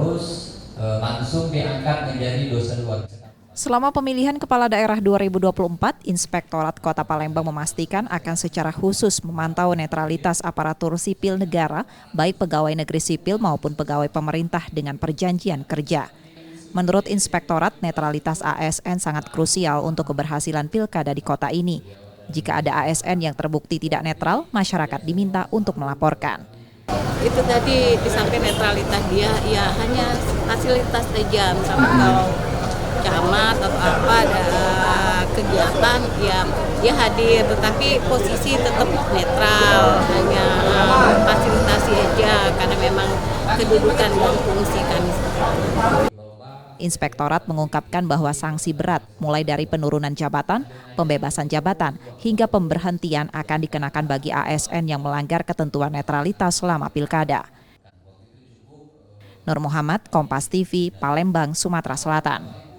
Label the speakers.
Speaker 1: terus langsung diangkat menjadi dosen luar.
Speaker 2: Selama pemilihan Kepala Daerah 2024, Inspektorat Kota Palembang memastikan akan secara khusus memantau netralitas aparatur sipil negara, baik pegawai negeri sipil maupun pegawai pemerintah dengan perjanjian kerja. Menurut Inspektorat, netralitas ASN sangat krusial untuk keberhasilan pilkada di kota ini. Jika ada ASN yang terbukti tidak netral, masyarakat diminta untuk melaporkan.
Speaker 3: Itu tadi di samping netralitas dia ya hanya fasilitas saja, misalnya kalau camat atau apa ada kegiatan ya dia hadir, tetapi posisi tetap netral, hanya fasilitasi aja karena memang kedudukan dan fungsi kami.
Speaker 2: Inspektorat mengungkapkan bahwa sanksi berat mulai dari penurunan jabatan, pembebasan jabatan, hingga pemberhentian akan dikenakan bagi ASN yang melanggar ketentuan netralitas selama pilkada. Nur Muhammad, Kompas TV, Palembang, Sumatera Selatan.